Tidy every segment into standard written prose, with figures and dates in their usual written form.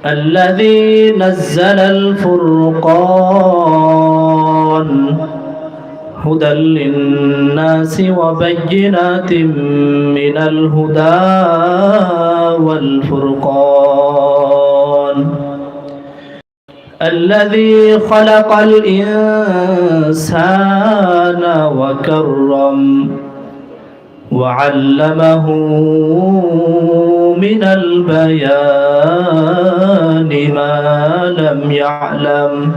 الذي نزل الفرقان هدى للناس وبينات من الهدى والفرقان الذي خلق الإنسان وكرم وعلمه من البيان ما لم يعلم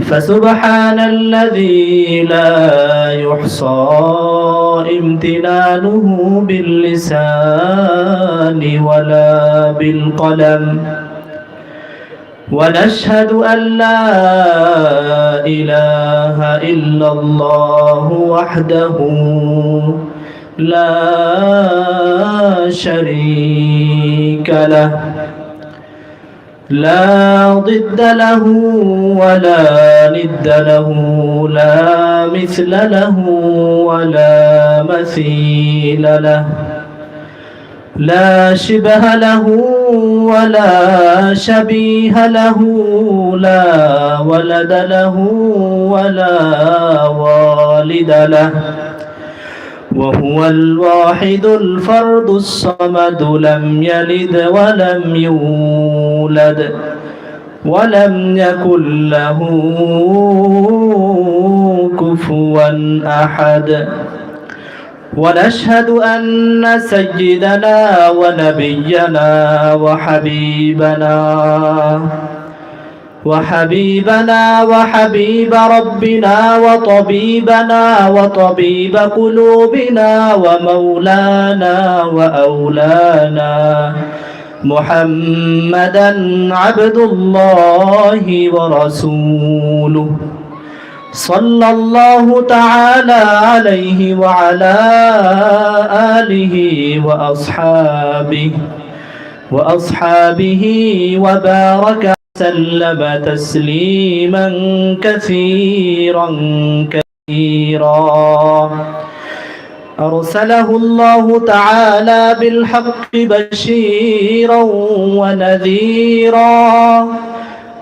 فسبحان الذي لا يحصى امتنانه باللسان ولا بالقلم ونشهد أن لا إله إلا الله وحده لا شريك له لا ضد له ولا ند له لا مثل له ولا مثيل له لا شبه له ولا شبيه له لا ولد له ولا والد له وهو الواحد الفرد الصمد لم يلد ولم يولد ولم يكن له كفوا أحد ونشهد أن سيدنا ونبينا وحبيبنا وحبيب ربنا وطبيبنا وطبيب قلوبنا ومولانا وأولانا محمدا عبد الله ورسوله صلى الله تعالى عليه وعلى آله وأصحابه وبارك سلم تسليما كثيرا أرسله الله تعالى بالحق بشيرا ونذيرا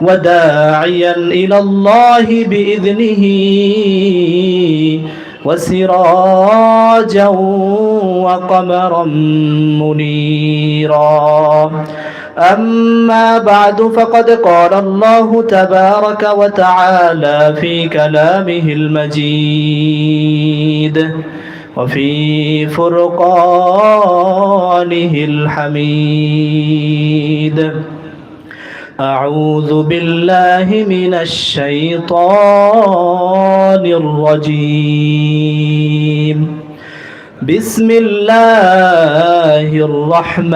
وداعيا إلى الله بإذنه وسراجا وقمرا منيرا أما بعد فقد قال الله تبارك وتعالى في كلامه المجيد وفي فرقانه الحميد أعوذ بالله من الشيطان الرجيم بسم الله الرحمن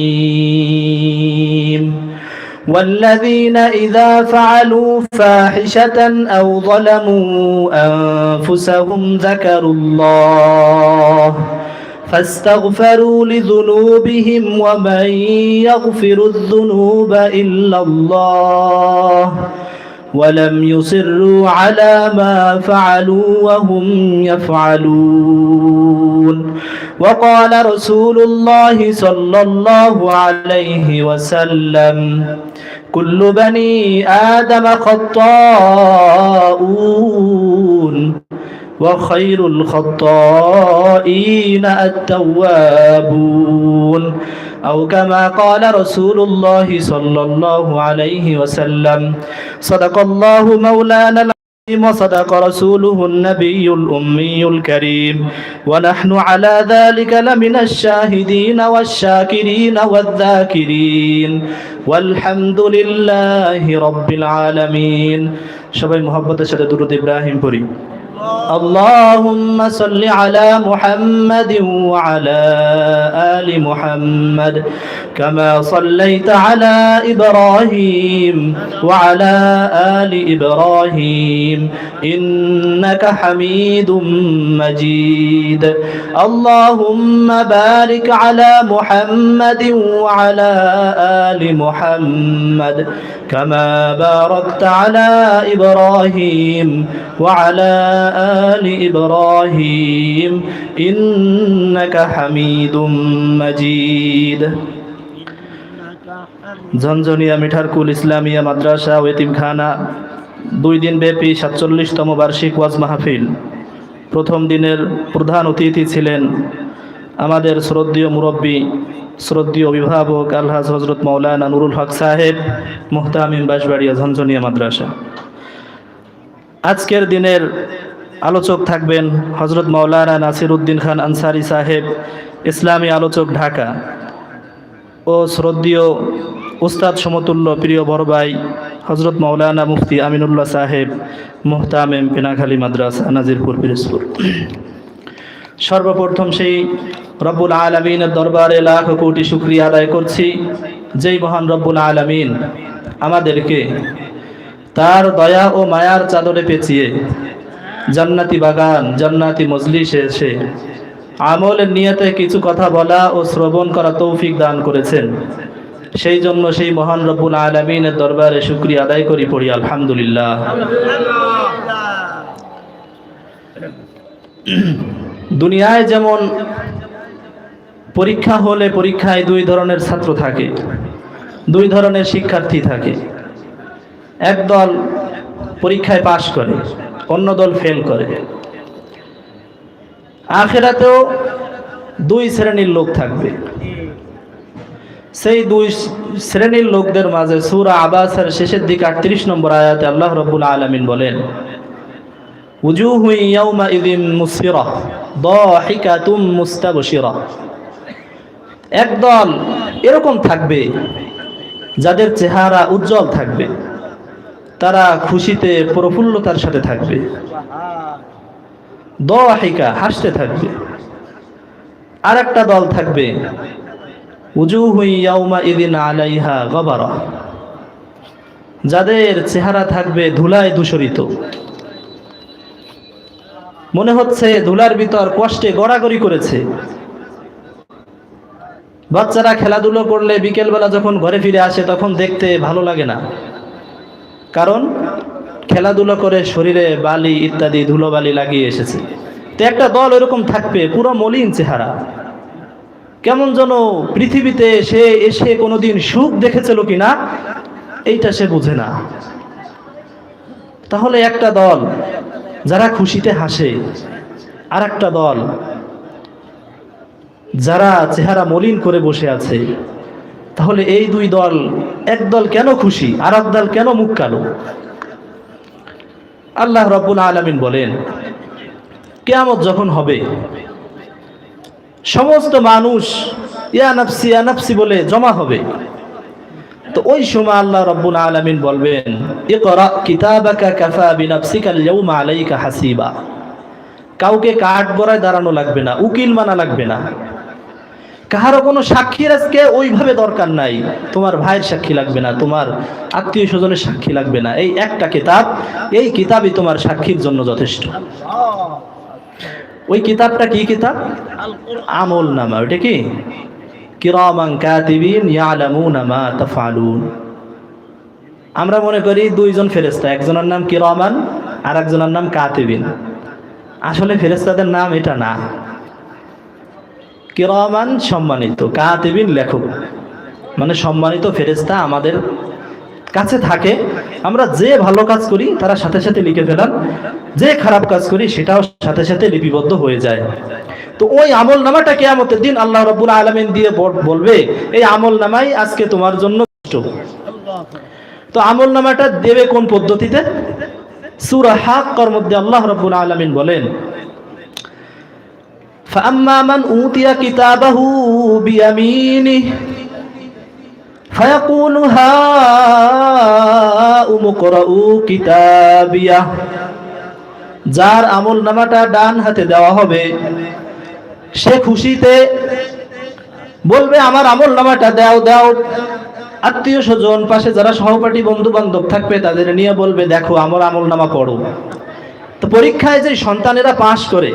الرحيم والذين إذا فعلوا فاحشة أو ظلموا أنفسهم ذكروا الله فاستغفروا لذنوبهم ومن يغفر الذنوب إلا الله ولم يصروا على ما فعلوا وهم يفعلون وقال رسول الله صلى الله عليه وسلم كل بني آدم خطاؤون وخير الخطائين التوابون أو كما قال رسول الله صلى الله عليه وسلم صدق الله مولانا العظيم وصدق رسوله النبي الأمي الكريم ونحن على ذلك لمن الشاهدين والشاكرين والذاكرين والحمد لله رب العالمين সবাই মুহাব্বতের সাথে দুরূদ ইব্রাহিম পড়ি اللهم صل على محمد وعلى آل محمد كما صليت على إبراهيم وعلى آل إبراهيم إنك حميد مجيد اللهم بارك على محمد وعلى آل محمد كما باركت على إبراهيم وعلى آل إبراهيم إنك حميد مجيد ঝনঝনিয়া মিঠারকুল ইসলামিয়া মাদ্রাসা ও এতিমখানা 2 দিন ব্যাপী 47তম বার্ষিক ওয়াজ মাহফিল। প্রথম দিনের প্রধান অতিথি ছিলেন আমাদের শ্রদ্ধেয় মুরব্বী, শ্রদ্ধেয় অভিভাবক আলহাজ হজরত মাওলানা নুরুল হক সাহেব, মুহতামিম বাঁশবাড়িয়া ঝনঝনিয়া মাদ্রাসা। আজকের দিনের আলোচক থাকবেন হজরত মাওলানা নাসির উদ্দিন খান আনসারী সাহেব, ইসলামী আলোচক ঢাকা, ও শ্রদ্ধেয় উস্তাদ সমতুল্য প্রিয় বড় ভাই হজরত মাওলানা মুফতি আমিনুল্লাহ সাহেব, মুহতামিম পিনাখালী মাদ্রাসা, নাজিরপুর পিরোজপুর। সর্বপ্রথম সেই রব্বুল আলামিনের দরবারে লাখ কোটি শুকরিয়া আদায় করছি, যেই মহান রব্বুল আলামিন আমাদেরকে তার দয়া ও মায়ার চাদরে পেঁচিয়ে জান্নাতি বাগান, জান্নাতি মজলিসে এসে আমলের নিয়তে কিছু কথা বলা ও শ্রবণ করা তৌফিক দান করেছেন। সেই জন্য সেই মহান রব্বুল আলামিনের দরবারে শুকরিয়া আদায় করি, পড়ি আলহামদুলিল্লাহ। দুনিয়ায় যেমন পরীক্ষা হলে পরীক্ষায় 2 ধরনের ছাত্র থাকে, 2 ধরনের শিক্ষার্থী থাকে। এক দল পরীক্ষায় পাশ করে, অন্য দল ফেল করে। আখিরাতেও 2 শ্রেণীর লোক থাকবে। সেই 2 শ্রেণীর লোকদের মাঝে সূরা আবাসের শেষের দিকে 38 নম্বর আয়াতে আল্লাহ রাব্বুল আলামিন বলেন, উজুহু ইয়াউমাইযিন মুসফিরা দাহিকাতুম মুস্তাবশিরা। একদল এরকম থাকবে যাদের চেহারা উজ্জ্বল থাকবে, তারা খুশিতে প্রফুল্লতার সাথে থাকবে, দাহিকা হাসতে থাকবে। আর একটা দল থাকবে উজুহু ইয়াউমাইযিন আলাইহা গাবারা, যাদের চেহারা থাকবে ধুলায় দূষরিত, মনে হচ্ছে ধুলার ভিতর কষ্টে গড়াগড়ি করেছে। বাচ্চারা খেলাধুলো করলে বিকেলবেলা যখন ঘরে ফিরে আসে তখন দেখতে ভালো লাগে না, কারণ খেলাধুলো করে শরীরে বালি ইত্যাদি ধুলোবালি লাগিয়ে এসেছে। তো একটা দল এরকম থাকবে, পুরো মলিন চেহারা, কেমন যেন পৃথিবীতে সে এসে কোনোদিন সুখ দেখেছিল কিনা এইটা সে বুঝে না। তাহলে একটা দল যারা খুশিতে হাসে, আর একটা দল যারা চেহারা মলিন করে বসে আছে। তাহলে এই 2 দল, এক দল কেন খুশি আর এক দল কেন মুখ কালো? আল্লাহ রাব্বুল আলামিন বলেন, কিয়ামত যখন হবে সমস্ত মানুষ ইয়া নাফসি বলে জমা হবে। তো ওই সময় আল্লাহ রাব্বুল আলামিন বলবেন, ইকরা কিতাবাকা কাফা বিনাফসিকাল ইয়াউমা আলাইকা হাসিবা। কাউকে কাঠ গড়ায় দাঁড়ানো লাগবে না, উকিল মানা লাগবে না, কাহারও কোনো সাক্ষীর আজকে ওইভাবে দরকার নাই। তোমার ভাইয়ের সাক্ষী লাগবে না, তোমার আত্মীয় স্বজনের সাক্ষী লাগবে না। এই একটা কিতাব, এই কিতাবই তোমার সাক্ষীর জন্য যথেষ্ট। ওই কিতাবটা কি কিতাব? আমল নামা। ওইটা কি? কিরামান কাতিবিন ইয়ালামুনা মা তাফআলুন। আমরা মনে করি 2 জন ফেরেশতা, একজনের নাম কিরামান আর একজনের নাম কাতিবিন। আসলে ফেরেশতাদের নাম এটা না। কিরামান সম্মানিত, কাতিবিন লেখক, মানে সম্মানিত ফেরেশতা আমাদের কাছে থাকে। আমরা যে ভালো কাজ করি তারা সাথে সাথে লিখে ফেলান, যে খারাপ কাজ করি সেটাও সাথে সাথে লিপিবদ্ধ হয়ে যায়। তো ওই আমল নামাটা কিয়ামতের দিন আল্লাহ রাব্বুল আলামিন দিয়ে বলবে, এই আমল নামাই আজকে তোমার জন্য কষ্ট। তো আমল নামাটা দেবে কোন পদ্ধতিতে? সূরা হাক্কার মধ্যে আল্লাহ রাব্বুল আলামিন বলেন, ফাআম্মা মান উতিয়া কিতাবাহু বিয়ামিনিহি ফায়াকুলু হাউম ইকরাউ কিতাবিয়া। যার আমল নামাটা ডান হাতে দেওয়া হবে সে খুশিতে বলবে, আমার আমল নামাটা দাও দাও। আত্মীয় স্বজন, পাশে যারা সহপাঠী বন্ধু বান্ধব থাকবে তাদের নিয়ে বলবে, দেখো আমার আমল নামা পড়ো। তো পরীক্ষায় যে সন্তানেরা পাশ করে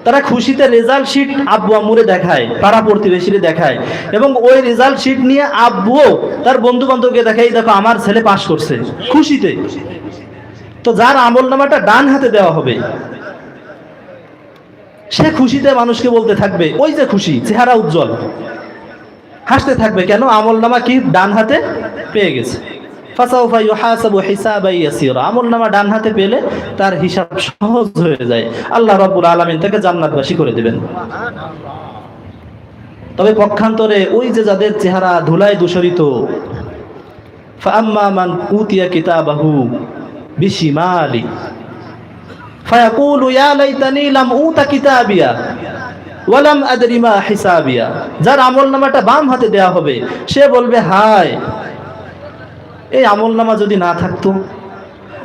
তারা খুশিতে রেজাল্ট শিট আব্বু আম্মুরে দেখায়, পাড়া প্রতিবেশীরে দেখায়, এবং ওই রেজাল্ট শিট নিয়ে আব্বুও তার বন্ধু বান্ধবকে দেখায়, দেখো আমার ছেলে পাশ করছে, খুশিতে। তো যার আমল নামাটা ডান হাতে দেওয়া হবে সে খুশিতে মানুষকে বলতে থাকবে, ওই যে খুশি, চেহারা উজ্জ্বল, হাসতে থাকবে। কেন? আমলনামা কি ডান হাতে পেয়ে গেছে। ফাসাউফা ইউহাসাবু হিসাবান ইয়াসীরা, আমলনামা ডান হাতে পেলে তার হিসাব সহজ হয়ে যায়, আল্লাহ রাব্বুল আলামিন তাকে জান্নাতবাসী করে দিবেন। তবে পক্ষান্তরে ওই যে যাদের চেহারা ধুলায় দূষরিত, ফাআম্মা মান উতিয়া কিতাবাহু বিশিমালি ফায়াকুলু ইয়া লাইতানি লাম উতা কিতাবিয়া ওয়ালাম আদরি মা হিসাবিয়া, যার আমলনামাটা বাম হাতে দেয়া হবে সে বলবে, হায়, এই আমলনামা যদি না থাকতো,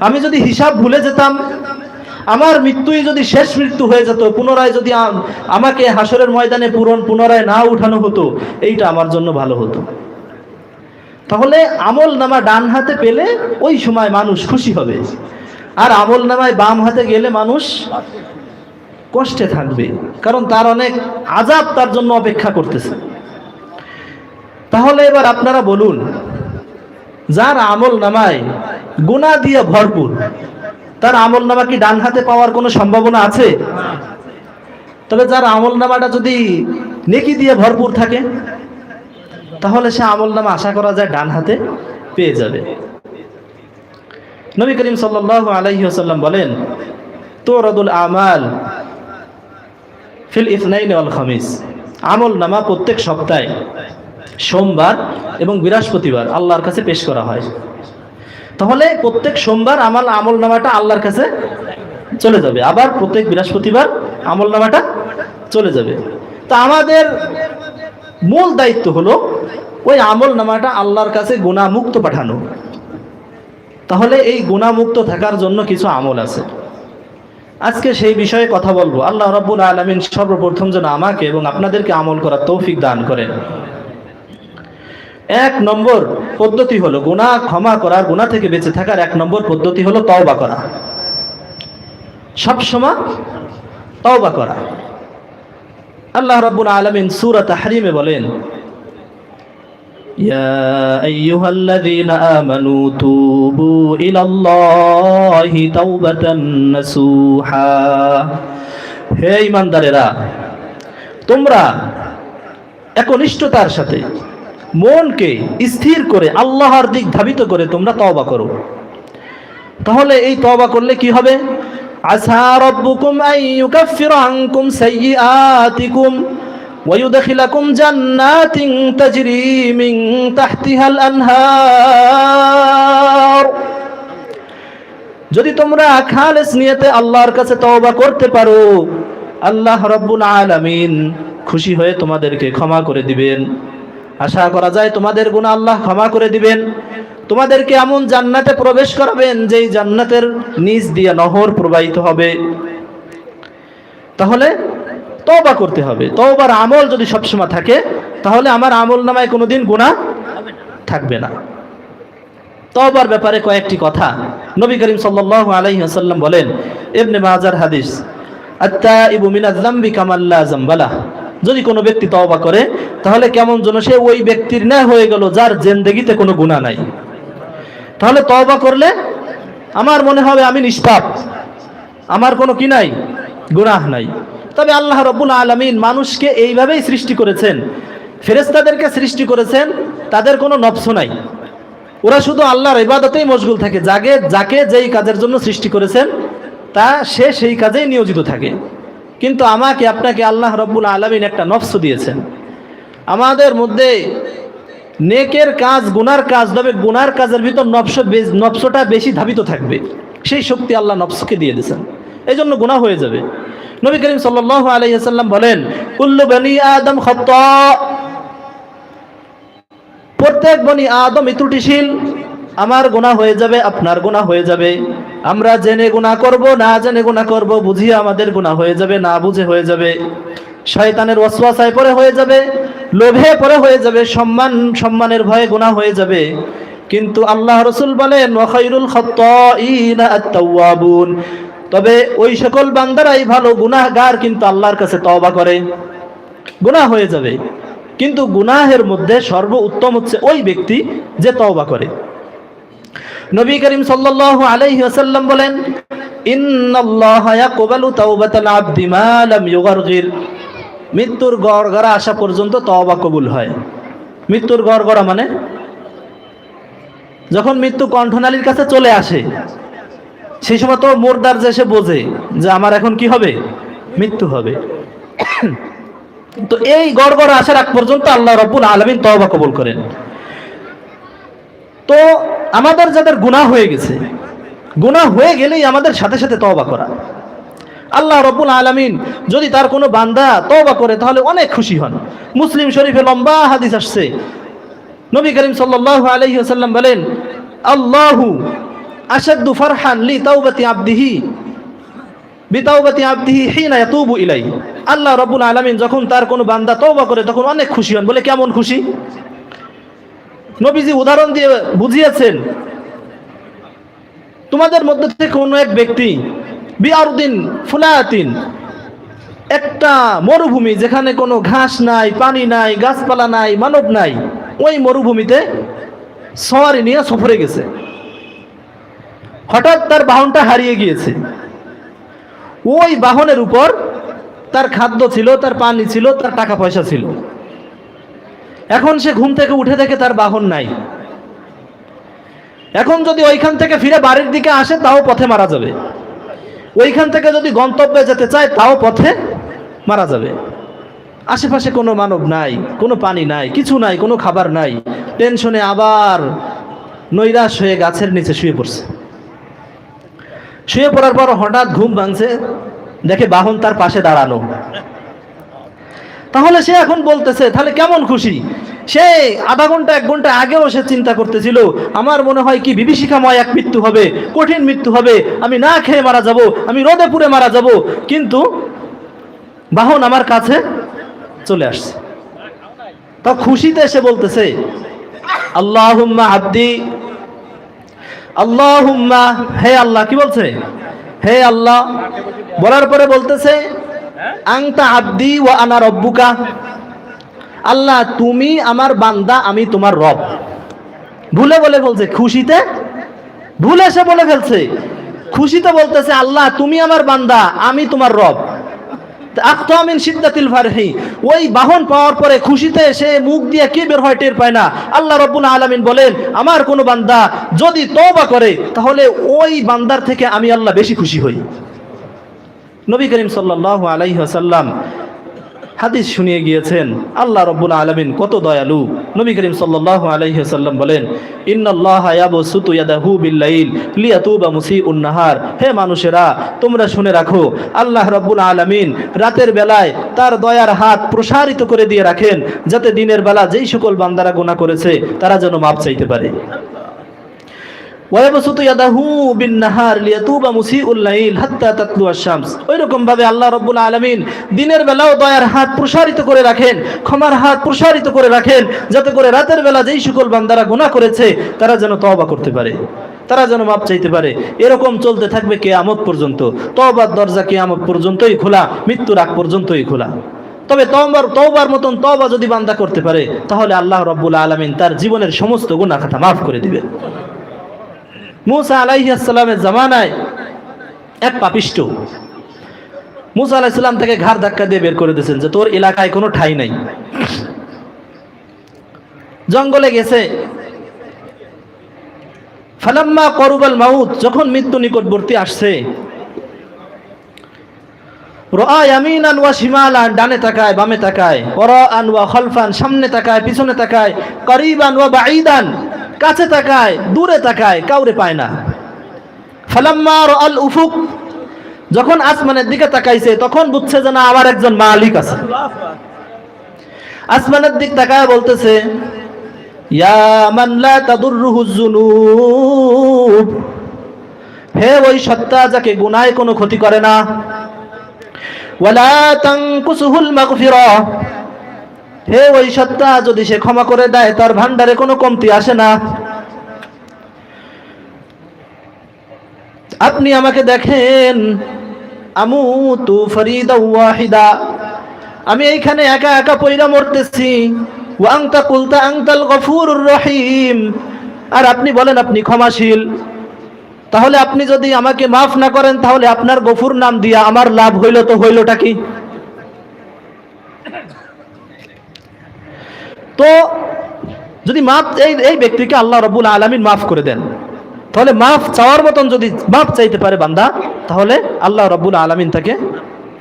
আমি যদি হিসাব ভুলে যেতাম, আমার মৃত্যুই যদি শেষ মৃত্যু হয়ে যেত, পুনরায় যদি আমাকে হাসরের ময়দানে পুনরায় না উঠানো হতো, এইটা আমার জন্য ভালো হতো। তাহলে আমলনামা ডান হাতে পেলে ওই সময় মানুষ খুশি হবে, আর আমলনামায় বাম হাতে গেলে মানুষ কষ্টে থাকবে, কারণ তার অনেক আযাব তার জন্য অপেক্ষা করতেছে। তাহলে এবার আপনারা বলুন, যার আমলনামায় গুনাহ দিয়ে ভরপুর, তার আমলনামা কি ডান হাতে পাওয়ার কোনো সম্ভাবনা আছে? তবে যার আমলনামাটা যদি নেকি দিয়ে ভরপুর থাকে, তাহলে সে আমলনামা আশা করা যায় ডান হাতে পেয়ে যাবে। নবী করিম সাল্লাল্লাহু আলাইহি ওয়াসাল্লাম বলেন, তুরাদুল আমাল ফিল ইসনাইন ওয়াল খামিস, আমলনামা প্রত্যেক সপ্তাহে সোমবার এবং বৃহস্পতিবার আল্লাহর কাছে পেশ করা হয়। তাহলে প্রত্যেক সোমবার আমলনামাটা আল্লাহর কাছে চলে যাবে, আবার প্রত্যেক বৃহস্পতিবার আমলনামাটা চলে যাবে। তা আমাদের মূল দায়িত্ব হলো ওই আমলনামাটা আল্লাহর কাছে গুনাহমুক্ত পাঠানো। তাহলে এই গুনাহমুক্ত থাকার জন্য কিছু আমল আছে, আজকে সেই বিষয়ে কথা বলবো। আল্লাহ রাব্বুল আলামিন সর্বপ্রথম যেন আমাকে এবং আপনাদেরকে আমল করার তৌফিক দান করেন। এক নম্বর পদ্ধতি হলো গুনাহ ক্ষমা করার, গুনাহ থেকে বেঁচে থাকার এক নম্বর পদ্ধতি হলো তওবা করা। সবসময় তওবা করা। আল্লাহ রাব্বুল আলামিন সূরা তাহরিমে বলেন, ইয়া আইয়ুহাল্লাযীনা আমানু তুবু ইলাল্লাহি তাওবাতান নাসুহা, হে ঈমানদারেরা, তোমরা একনিষ্ঠতার সাথে মনকে স্থির করে আল্লাহর দিক ধাবিত করে তোমরা তওবা করো। তাহলে এই তওবা করলে কি হবে? আসা রাব্বুকুম আন ইউকাফিরা আনকুম সাইয়্যাতিকুম ওয়া ইউদখিলাকুম জান্নাতিন তাজরি মিন তাহতিহাল আনহার, যদি তোমরা খালেস নিয়তে আল্লাহর কাছে তওবা করতে পারো, আল্লাহ রাব্বুল আলামিন খুশি হয়ে তোমাদেরকে ক্ষমা করে দিবেন। আশা করা যায় তোমাদের গুনাহ আল্লাহ ক্ষমা করে দিবেন, তোমাদেরকে এমন জান্নাতে প্রবেশ করাবেন যেই জান্নাতের নিচ দিয়ে নহর প্রবাহিত হবে। তাহলে তওবা করতে হবে। তওবার আমল যদি সবসময় থাকে, তাহলে আমার আমলনামায় কোনোদিন গুনাহ থাকবে না। তওবার ব্যাপারে কয়েকটি কথা নবী করিম সাল্লাল্লাহু আলাইহি ওয়াসাল্লাম বলেন, ইবনে মাজার হাদিস, আত-তাইবু মিনাজ যামবি কামান লা যামবা লাহ, যদি কোনো ব্যক্তি তওবা করে তাহলে কেমন যেন সে ওই ব্যক্তির ন্যায় হয়ে গেল যার জিন্দেগিতে কোনো গুনাহ নাই। তাহলে তওবা করলে আমার মনে হবে আমি নিষ্পাপ, আমার কোনো কি নাই, গুনাহ নাই। তবে আল্লাহ রাব্বুল আলামিন মানুষকে এইভাবেই সৃষ্টি করেছেন, ফেরেশতাদেরকে সৃষ্টি করেছেন, তাদের কোনো নফস নাই, ওরা শুধু আল্লাহর ইবাদতেই মশগুল থাকে। যাকে যেই কাজের জন্য সৃষ্টি করেছেন তা সে সেই কাজেই নিয়োজিত থাকে। কিন্তু আমাকে আপনাকে আল্লাহ রাব্বুল আলামিন একটা নফস দিয়েছেন, আমাদের মধ্যে নেকের কাজ গুনার কাজ, তবে গুনার কাজের ভিতর নফসটা বেশি ধাবিত থাকবে, সেই শক্তি আল্লাহ নফসকে দিয়ে দিয়েছেন, এই জন্য গুনাহ হয়ে যাবে। নবী করিম সাল্লাল্লাহু আলাইহি ওয়াসাল্লাম বলেন, কুল্লু বনি আদম খাতা, প্রত্যেক বনি আদম ত্রুটিশীল, আমার গুনাহ হয়ে যাবে, আপনার গুনাহ হয়ে যাবে। আমরা জেনে গুনাহ করব, না জেনে গুনাহ করব, বুঝিয়ে আমাদের গুনাহ হয়ে যাবে, না বুঝে হয়ে যাবে, শয়তানের ওয়াসওয়াসায় পড়ে হয়ে যাবে, লোভে পড়ে হয়ে যাবে, সম্মানের ভয়ে গুনাহ হয়ে যাবে। কিন্তু আল্লাহ রাসূল বলেন, ওয়া খায়রুল খাত্তাঈনা আত-তাওয়াবুন, তবে ওই সকল বান্দারাই ভালো গুনাহগার কিন্তু আল্লাহর কাছে তওবা করে। গুনাহ হয়ে যাবে, কিন্তু গুনাহের মধ্যে সর্বোত্তম হচ্ছে ওই ব্যক্তি যে তওবা করে। নবী করিম সাল্লাল্লাহু আলাইহি ওয়াসাল্লাম বলেন, ইন্নাল্লাহা ইয়াকবালু তাওবাতাল আবদি মা লাম ইউগারগির। মৃত্যুর গড়গড়া আসা পর্যন্ত তওবা কবুল হয়। মৃত্যুর গড়গড়া মানে যখন মৃত্যু কণ্ঠনালীর কাছে চলে আসে, সেই সময় তো মুর্দার যে সে বোঝে যে আমার এখন কি হবে, মৃত্যু হবে। তো এই গড়গড়া আসার আগ পর্যন্ত আল্লাহ রাব্বুল আলামিন তওবা কবুল করেন। তো আমাদের যাদের গুনাহ হয়ে গেছে, গুনাহ হয়ে গেলেই আমাদের সাথে সাথে তওবা করা। আল্লাহ রাব্বুল আলামিন যদি তার কোনো বান্দা তওবা করে তাহলে অনেক খুশি হন। মুসলিম শরীফে লম্বা হাদিস আসছে, নবী করিম সাল্লাল্লাহু আলাইহি ওয়াসাল্লাম বলেন, আল্লাহু আশাদ্দু ফারহান লি তাওবাতি আবদিহি বিতাওবাতি আবদিহি হিনা ইয়াতুবু ইলাই। আল্লাহ রাব্বুল আলামিন যখন তার কোনো বান্দা তওবা করে তখন অনেক খুশি হন। বলে কেমন খুশি? নবীজি উদাহরণ দিয়ে বুঝিয়েছেন, তোমাদের মধ্যে থেকে কোনো এক ব্যক্তি বিআরদিন ফুলাতিন, একটা মরুভূমি যেখানে কোনো ঘাস নাই, পানি নাই, গাছপালা নাই, মানব নাই, ওই মরুভূমিতে সওয়ারি নিয়ে সফরে গেছে। হঠাৎ তার বাহনটা হারিয়ে গিয়েছে। ওই বাহনের উপর তার খাদ্য ছিল, তার পানি ছিল, তার টাকা পয়সা ছিল। এখন সে ঘুম থেকে উঠে দেখে তার বাহন নাই। এখন যদি ওইখান থেকে ফিরে বাড়ির দিকে আসে তাও পথে মারা যাবে, ওইখান থেকে যদি গন্তব্যে যেতে চায় তাও পথে মারা যাবে। আশেপাশে কোনো মানব নাই, কোনো পানি নাই, কিছু নাই, কোনো খাবার নাই। টেনশনে আবার নৈরাশ হয়ে গাছের নিচে শুয়ে পড়ছে। শুয়ে পড়ার পর হঠাৎ ঘুম ভাঙছে, দেখে বাহন তার পাশে দাঁড়ানো। তাহলে সে এখন বলতেছে, তাহলে কেমন খুশি? সে আধা ঘন্টা 1 ঘন্টা আগেও সে চিন্তা করতেছিল, আমার মনে হয় কি বিভীষিকাময় এক মৃত্যু হবে, কঠিন মৃত্যু হবে, আমি না খেয়ে মারা যাব, আমি রোদে পুড়ে মারা যাব। কিন্তু বাহন আমার কাছে চলে আসছে। তা খুশিতে এসে বলতেছে, আল্লাহুম্মা আব্দি, আল্লাহুম্মা, হে আল্লাহ। কি বলছে? হে আল্লাহ। বলার পরে বলতেছে, আনতা আব্দি ওয়া আনা রব্বুকা। আল্লাহ তুমি আমার বান্দা, আমি তোমার রব। ভুলে বলে ফেলছে, খুশিতে ভুলে সে বলে ফেলছে। খুশিতে বলতেছে, আল্লাহ তুমি আমার বান্দা, আমি তোমার রব। আখতামিন সিদ্দাতিল ফারহি, ওই বাহন পাওয়ার পরে খুশিতে সে মুখ দিয়ে কি বের হয় টের পায় না। আল্লাহ রাব্বুল আলামিন বলেন, আমার কোনো বান্দা যদি তওবা করে তাহলে ওই বান্দার থেকে আমি আল্লাহ বেশি খুশি হই। নবী করিম সাল্লাল্লাহু আলাইহি ওয়াসাল্লাম হাদিস শুনিয়ে গিয়েছেন, আল্লাহ রাব্বুল আলামিন কত দয়ালু। নবী করিম সাল্লাল্লাহু আলাইহি ওয়াসাল্লাম বলেন, ইন্নাল্লাহা ইয়াবসুতু ইয়াদাহু বিল-লাইল লিয়াতুবা মুসিউন নাহার। হে মানুষেরা, তোমরা শুনে রাখো, আল্লাহ রাব্বুল আলামিন রাতের বেলায় তার দয়ার হাত প্রসারিত করে দিয়ে রাখেন, যাতে দিনের বেলা যেই সকল বান্দারা গুনাহ করেছে তারা যেন মাপ চাইতে পারে। ওয়ায়াবসুতু ইয়াদাহু বিন-নাহার লিয়াতুবা মুসিউল লাইল হাত্তা তাতলু আশ-শামস। ওইরকম ভাবে আল্লাহ রাব্বুল আলামিন দিনের বেলাও দয়ার হাত প্রসারিত করে রাখেন, ক্ষমার হাত প্রসারিত করে রাখেন, যাতে করে রাতের বেলা যেই সকল বান্দারা গুনাহ করেছে তারা যেন তওবা করতে পারে, তারা যেন মাপ চাইতে পারে। এরকম চলতে থাকবে কিয়ামত পর্যন্ত। তওবার দরজা কিয়ামত পর্যন্তই খোলা, মৃত্যুর আগ পর্যন্তই খোলা। তবে তওবার মতন তওবা যদি বান্দা করতে পারে তাহলে আল্লাহ রাব্বুল আলামিন তার জীবনের সমস্ত গুনাহ খাতা মাফ করে দিবেন। মুসা আলাইহিস সালামের জামানায় এক পাপিষ্ঠ মুসা আলাইহিস সালাম থেকে ঘাড় ধাক্কা দিয়ে বের করে দিয়েছেন যে তোর এলাকায় কোনো ঠাঁই নাই। জঙ্গলে গেছে। ফালাম্মা করুবাল মাউত, যখন মৃত্যু নিকটবর্তী আসছে, রাআ ইয়ামিনান ওয়া শিমালান, ডানে তাকায় বামে তাকায়, ওয়ারাআন ওয়া খালফান, সামনে তাকায় পিছনে তাকায়, করিবান ওয়া বাঈদান, কাছে তাকায় দূরে তাকায়, কাউরে পায় না। ফালাম্মা রাআল উফুক, যখন আসমানের দিকে তাকাইছে তখন বুঝছে যে না, আমার একজন মালিক আছে। আসমানের দিক তাকায় বলতেছে, ইয়া মান লা তাদুররুহু যুনুব, হে ওই সত্তা যাকে গুনাহে কোনো ক্ষতি করে না, ওয়ালা তানকুসুহুল মাগফিরাহ, হে ওই সত্তা যদি সে ক্ষমা করে দেয় তার ভান্ডারে কোনো কমতি আসে না। আপনি আমাকে দেখেন, আমুতু ফরিদা ওয়াহিদা, আমি এইখানে একা একা পয়রা মরতেছি। ওয়া আনতা কুলতা আনতাল গফুরুর রহিম, আর আপনি বলেন আপনি ক্ষমাশীল। তাহলে আপনি যদি আমাকে মাফ না করেন তাহলে আপনার গফুর নাম দিয়া আমার লাভ হইল, তো হইলটা কি? তো যদি মাফ এই ব্যক্তিকে আল্লাহ রাব্বুল আলামিন মাফ করে দেন, তাহলে মাফ চাওয়ার মতন যদি মাফ চাইতে পারে বান্দা, তাহলে আল্লাহ রাব্বুল আলামিন তাকে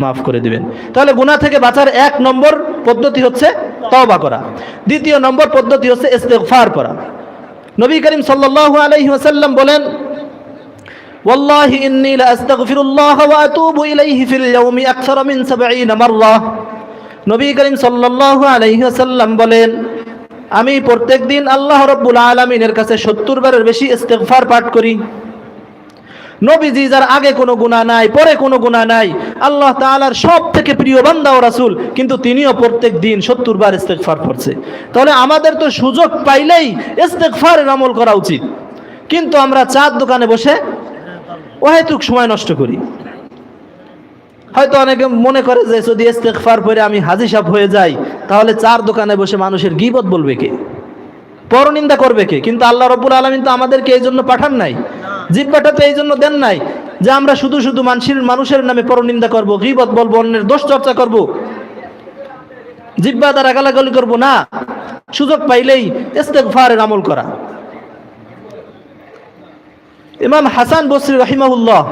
মাফ করে দিবেন। তাহলে গুনাহ থেকে বাঁচার 1 নম্বর পদ্ধতি হচ্ছে তওবা করা, 2 নম্বর পদ্ধতি হচ্ছে ইস্তিগফার করা। নবী করিম সাল্লাল্লাহু আলাইহি ওয়াসাল্লাম বলেন, ওয়াল্লাহি ইন্নী লা আস্তাগফিরুল্লাহ ওয়া আতুবু ইলাইহি ফিল ইয়াউমি আকসারা মিন 70 মাররা। নবী করিম সাল্লাল্লাহু আলাইহি ওয়াসাল্লাম বলেন, আমি প্রত্যেকদিন আল্লাহ রাব্বুল আলামিনের কাছে 70 বারের বেশি ইস্তিগফার পাঠ করি। নবীজি যার আগে কোনো গুনাহ নাই, পরে কোনো গুনাহ নাই, আল্লাহ তাআলার সবথেকে প্রিয় বান্দা ও রাসূল, কিন্তু তিনিও প্রত্যেক দিন 70 বার ইস্তিগফার করছে। তাহলে আমাদের তো সুযোগ পাইলেই ইস্তিগফারের আমল করা উচিত, কিন্তু আমরা চার দোকানে বসে অহেতুক সময় নষ্ট করি। হয়তো অনেকে মনে করে যে যদি ইস্তিগফার পড়ে আমি হাজী সাহেব হয়ে যাই, তাহলে চার দোকানে বসে মানুষের গীবত বলবে কে, পরনিন্দা করবে কে? কিন্তু আল্লাহ রাব্বুল আলামিন তো আমাদেরকে এই জন্য পাঠান নাই, জিহ্বাটা তো এই জন্য দেন নাই যে আমরা শুধু শুধু মানুষের নামে পরনিন্দা করব, গীবত বলবো, অন্যের দোষ চর্চা করব, জিহ্বা দ্বারা গালাগালি করব না। সুযোগ পাইলেই ইস্তিগফারের আমল করা। ইমাম হাসান বসরি রাহিমাহুল্লাহ,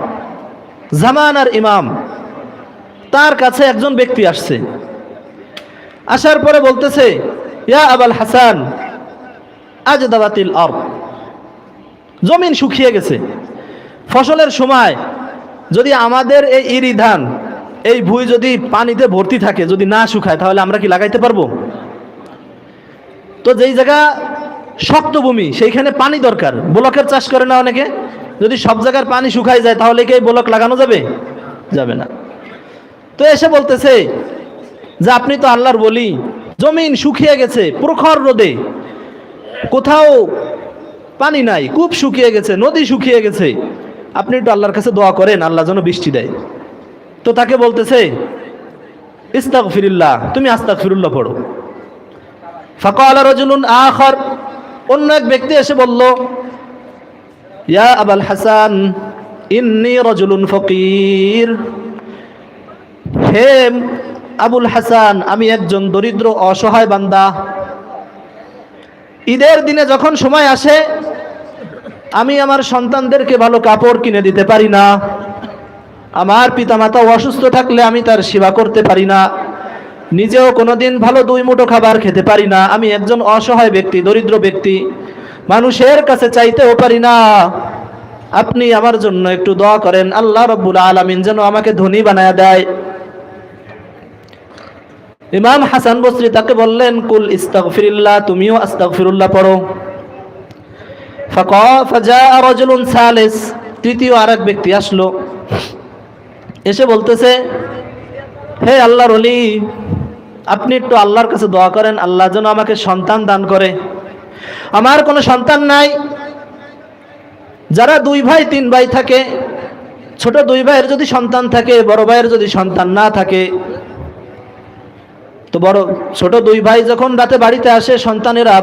জামানার ইমাম, তার কাছে একজন ব্যক্তি আসছে। আসার পরে বলতেছে, ইয়া আবাল হাসান আজদাবাতিল আরদ, জমিন শুকিয়ে গেছে। ফসলের সময় যদি আমাদের এই ইরি ধান, এই ভুঁই যদি পানিতে ভর্তি থাকে, যদি না শুকায়, তাহলে আমরা কি লাগাইতে পারবো? তো যেই জায়গা শক্ত ভূমি সেইখানে পানি দরকার, ব্লকের চাষ করে না অনেকে। যদি সব জায়গার পানি শুকায় যায় তাহলে কি এই ব্লক লাগানো যাবে? যাবে না। তো এসে বলতেছে যে আপনি তো আল্লাহর বলি, জমিন শুকিয়ে গেছে প্রখর রোদে, কোথাও পানি নাই, কূপ শুকিয়ে গেছে, নদী শুকিয়ে গেছে, আপনি একটু আল্লাহর কাছে দোয়া করেন আল্লাহ যেন বৃষ্টি দেয়। তো তাকে বলতেছে, ইস্তাগফিরুল্লাহ, তুমি আস্তাগফিরুল্লাহ পড়ো। ফাকালা রাজুলুন আখার, অন্য এক ব্যক্তি এসে বলল, ইয়া আবাল হাসান ইন্নী রাজুলুন ফকির, হে আবুল হাসান, আমি একজন দরিদ্র অসহায় বান্দা। ঈদের দিনে যখন সময় আসে, আমি আমার সন্তানদেরকে ভালো কাপড় কিনে দিতে পারি না, আমার পিতামাতা অসুস্থ থাকলে আমি তার সেবা করতে পারি না, নিজেও কোনোদিন ভালো 2 মুঠো খাবার খেতে পারি না। আমি একজন অসহায় ব্যক্তি, দরিদ্র ব্যক্তি, মানুষের কাছে চাইতেও পারি না। আপনি আমার জন্য একটু দোয়া করেন আল্লাহ রাব্বুল আলামিন যেন আমাকে ধনী বানায়া দেয়। ইমাম হাসান বসরি তাকে বললেন, কুল ইস্তাগফিরুল্লাহ, তুমিও আস্তাগফিরুল্লাহ পড়ো। ফাজাআ রাজুলুন সালিস, তৃতীয় আরেক ব্যক্তি আসলো, এসে বলতেছে, হে আল্লাহর ওলি, আপনি একটু আল্লাহর কাছে দোয়া করেন আল্লাহ যেন আমাকে সন্তান দান করে। আমার কোনো সন্তান নাই। যারা 2 ভাই 3 ভাই থাকে, ছোট 2 ভাইয়ের যদি সন্তান থাকে, বড় ভাইয়ের যদি সন্তান না থাকে, তো ছোট 2 ভাই যখন রাতে বাড়িতে আসে, সন্তানেরা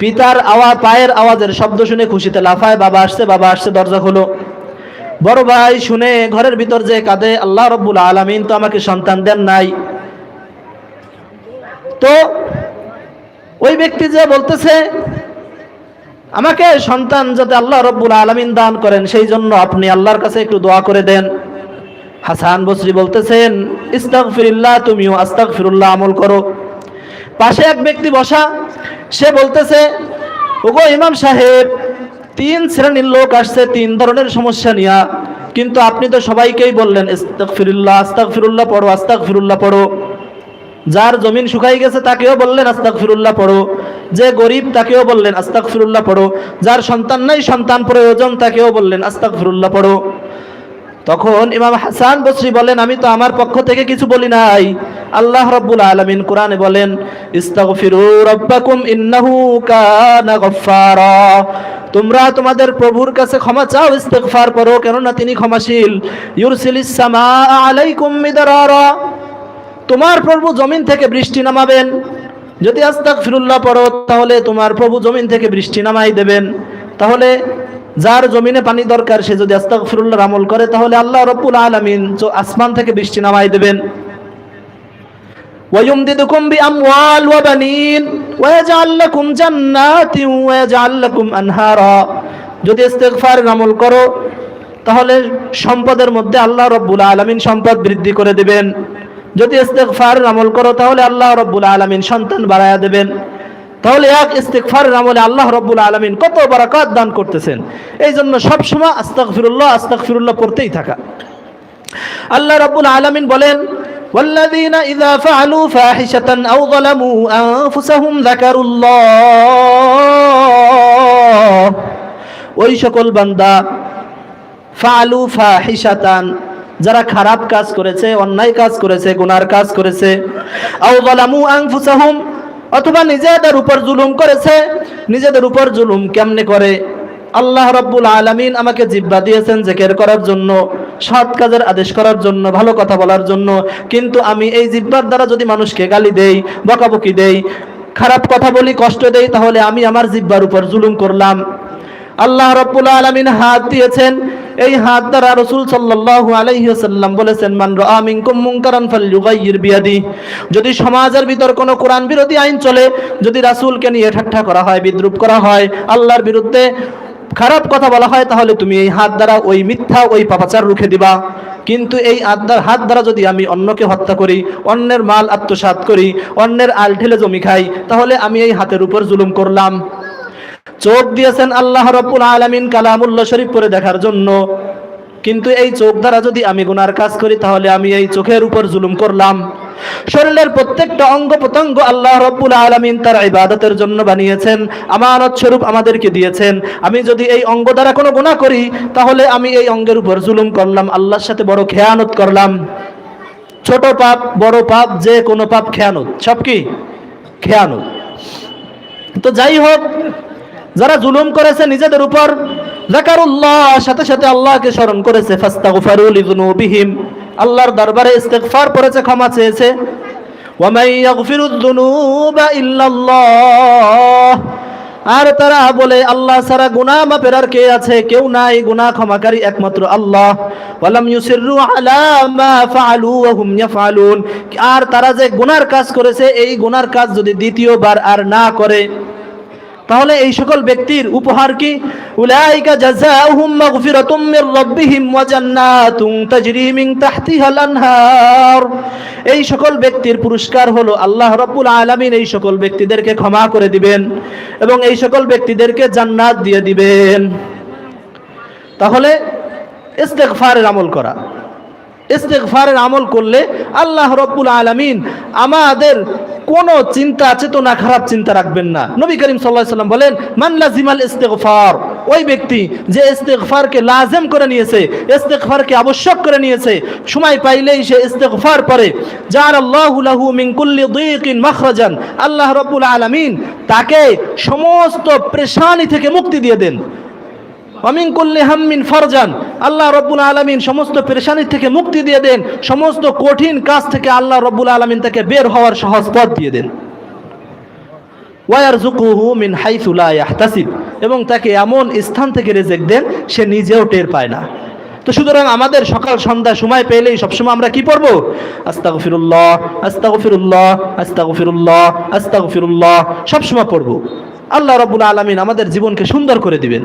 পিতার পায়ের আওয়াজের শব্দ শুনে খুশিতে লাফায়, বাবা আসছে, বাবা আসছে, দরজা খোলো। বড় ভাই শুনে ঘরের ভিতর যে কাঁদে, আল্লাহ রাব্বুল আলামিন তো আমাকে সন্তান দেন নাই। তো ওই ব্যক্তি যে বলতেছে, আমাকে সন্তান যাতে আল্লাহ রাব্বুল আলামিন দান করেন, সেই জন্য আপনি আল্লাহর কাছে একটু দোয়া করে দেন। হাসান বসরি বলতেছেন, ইস্তাগফিরুল্লাহ, তুমিও আস্তাগফিরুল্লাহ আমল করো। পাশে এক ব্যক্তি বসা, সে বলতেছে, ওগো ইমাম সাহেব, 3 শ্রেণীর লোক আসছে 3 ধরনের সমস্যা নিয়ে, কিন্তু আপনি তো সবাইকেই বললেন ইস্তাগফিরুল্লাহ, আস্তাগফিরুল্লাহ পড়ো, আস্তাগফিরুল্লাহ পড়ো। যার জমিন শুকাই গেছে তাকেও বললেন আস্তাগফিরুল্লাহ পড়ো, যে গরিব তাকেও বললেন আস্তাগফিরুল্লাহ পড়ো, যার সন্তান নাই, সন্তান প্রয়োজন, তাকেও বললেন আস্তাগফিরুল্লাহ পড়ো। তখন ইমাম হাসান বসরি বলেন, আমি তো আমার পক্ষ থেকে কিছু বলি নাই। আল্লাহ রাব্বুল আলামিন কোরআনে বলেন, ইস্তাগফিরু রাব্বাকুম ইন্নাহু কানা গফফারা, তোমরা তোমাদের প্রভুর কাছে ক্ষমা চাও, ইস্তিগফার করো, কেননা তিনি ক্ষমাশীল। ইউরসিলিস সামাআ আলাইকুম মিদরারা, তোমার প্রভু জমিন থেকে বৃষ্টি নামাবেন। যদি আস্তাগফিরুল্লাহ পড়ো তাহলে তোমার প্রভু জমিন থেকে বৃষ্টি নামাই দেবেন। তাহলে যার জমিনে পানি দরকার সে যদি আস্তাগফিরুল্লাহর আমল করে তাহলে আল্লাহ রাব্বুল আলামিন আসমান থেকে বৃষ্টি নামায় দেবেন। ويمددكم بأموال وبنين ويجعل لكم جنات ويجعل لكم أنهارا। যদি ইস্তেগফারের আমল করো তাহলে সম্পদের মধ্যে আল্লাহ রাব্বুল আলামিন সম্পদ বৃদ্ধি করে দিবেন। যদি ইস্তেগফারের আমল করো তাহলে আল্লাহ রাব্বুল আলামিন সন্তান বাড়ায়া দেবেন। তাহলে এক ইস্তেগফারের আমলে আল্লাহ রাব্বুল আলামিন কত বারাকাত দান করতেছেন। এই জন্য সবসময় আস্তাগফিরুল্লাহ আস্তাগফিরুল্লাহ পড়তেই থাকা। আল্লাহ রাব্বুল আলামিন বলেন والذين إذا فعلوا فاحشة أو ظلموا أنفسهم ذكروا الله। ওই সকল বান্দা ফালু ফাহিশাতান যারা খারাপ কাজ করেছে, অন্যায় কাজ করেছে, গুনার কাজ করেছে, আও যালামু আনফুসাহুম অথবা নিজেদের উপর জুলুম করেছে। নিজেদের উপর জুলুম কেমনে করে? আল্লাহ রাব্বুল আলামিন আমাকে জিহ্বা দিয়েছেন জিকির করার জন্য, সৎ কাজের আদেশ করার জন্য, ভালো কথা বলার জন্য, কিন্তু আমি এই জিহ্বার দ্বারা যদি মানুষকে গালি দেই, বকাবকি দেই, খারাপ কথা বলি, কষ্ট দেই, তাহলে আমি আমার জিহ্বার উপর জুলুম করলাম। আল্লাহ রাব্বুল আলামিন হাত দিয়েছেন, এই হাত দ্বারা রাসূল সাল্লাল্লাহু আলাইহি ওয়াসাল্লাম বলেছেন মান রাআ মিনকুম মুনকারান ফালইয়ুগাইয়ির বিয়াদি। যদি সমাজের ভিতর কোনো কোরআন বিরোধী আইন চলে, যদি রাসূলকে নিয়ে ঠাট্টা করা হয়, বিদ্রূপ করা হয়, আল্লাহর বিরুদ্ধে খারাপ কথা বলা হয়, তাহলে তুমি এই হাত দ্বারা ওই মিথ্যা ওই পাপাচার রুখে দিবা। কিন্তু এই হাত দ্বারা যদি আমি অন্যকে হত্যা করি, অন্যের মাল আত্মসাৎ করি, অন্যের আল ঠেলে জমি খাই, তাহলে আমি এই হাতের উপর জুলুম করলাম। চোখ দিয়েছেন আল্লাহ রাব্বুল আলামিন কালামুল্লাহ শরীফ পড়ে দেখার জন্য, কিন্তু এই চোখ দ্বারা যদি আমি গুনার কাজ করি তাহলে আমি এই চোখের উপর জুলুম করলাম। শরীরের প্রত্যেকটা অঙ্গ প্রত্যঙ্গ আল্লাহ রাব্বুল আলামিন তার ইবাদতের জন্য বানিয়েছেন, আমানত স্বরূপ আমাদেরকে দিয়েছেন। আমি যদি এই অঙ্গ দ্বারা কোনো গুনাহ করি তাহলে আমি এই অঙ্গের উপর জুলুম করলাম, আল্লাহর সাথে বড় খেয়ানত করলাম। ছোট পাপ বড় পাপ যে কোনো পাপ খেয়ানত, সব কি খেয়ানত। তো যাই হোক, যারা জুলুম করেছে নিজেদের উপর, যাকারুল্লাহ সাথে সাথে আল্লাহকে স্মরণ করেছে, ফাস্তাগফিরু লিযুনুবিহিম আল্লাহর দরবারে ইস্তিগফার করেছে, ক্ষমা চেয়েছে। ওয়া মান ইয়াগফিরুয যুনুবা ইল্লাল্লাহ আর তারা বলে আল্লাহ ছাড়া গুনাহ মাফের আর কে আছে? কেউ নাই, গুনাহ ক্ষমাকারী একমাত্র আল্লাহ। ওয়ালাম ইউসিররু আলা মা ফাআলু ওয়া হুম ইয়াফআলুন আর তারা যে গুনার কাজ করেছে এই গুনার কাজ যদি দ্বিতীয়বার আর না করে তাহলে এই সকল ব্যক্তির উপহার কি? উলাইকা জাযাউহুম মাগফিরাতুম মির রাব্বিহিম ওয়া জান্নাতুন তাজরি মিন তাহতিহাল আনহার। এই সকল ব্যক্তির পুরস্কার হলো আল্লাহ রাব্বুল আলামিন এই সকল ব্যক্তিদেরকে ক্ষমা করে দিবেন এবং এই সকল ব্যক্তিদেরকে জান্নাত দিয়ে দিবেন। তাহলে ইস্তিগফারের আমল করা, ইস্তিগফারের আমল করলে আল্লাহ রাব্বুল আলামিন আমাদের কোনো চিন্তা চেতনা খারাপ চিন্তা রাখবেন না। নবী করিম সাল্লাল্লাহু আলাইহি ওয়াসাল্লাম বলেন মান লাজিমাল ইস্তিগফার, ওই ব্যক্তি যে ইস্তিগফারকে লাজিম করে নিয়েছে, ইস্তিগফারকে আবশ্যক করে নিয়েছে, সময় পাইলেই সে ইস্তিগফার করে, জাআলাল্লাহু লাহু মিন কুল্লি দীকিন মাখরাজান, আল্লাহ রাব্বুল আলামিন তাকে সমস্ত পেরেশানি থেকে মুক্তি দিয়ে দেন। ওয়ামিন কুল্লি হাম্মিন ফারজান, আল্লাহ রাব্বুল আলামিন সমস্ত পেরেশানি থেকে মুক্তি দিয়ে দেন, সমস্ত কঠিন কাজ থেকে আল্লাহ রাব্বুল আলামিন তাকে বের হওয়ার সহজ পথ দিয়ে দেন। ওয়া ইয়ারযুকুহু মিন হাইসু লা ইয়াহতাসিব, এবং তাকে এমন স্থান থেকে রিজিক দেন সে নিজেও টের পায় না। তো সুতরাং আমাদের সকাল সন্ধ্যা সময় পেলেই সবসময় আমরা কি পড়বো? আস্তাগফিরুল্লাহ আস্তাগফিরুল্লাহ আস্তাগফিরুল্লাহ আস্তাগফিরুল্লাহ সবসময় পড়বো। আল্লাহ রাব্বুল আলামিন আমাদের জীবনকে সুন্দর করে দিবেন।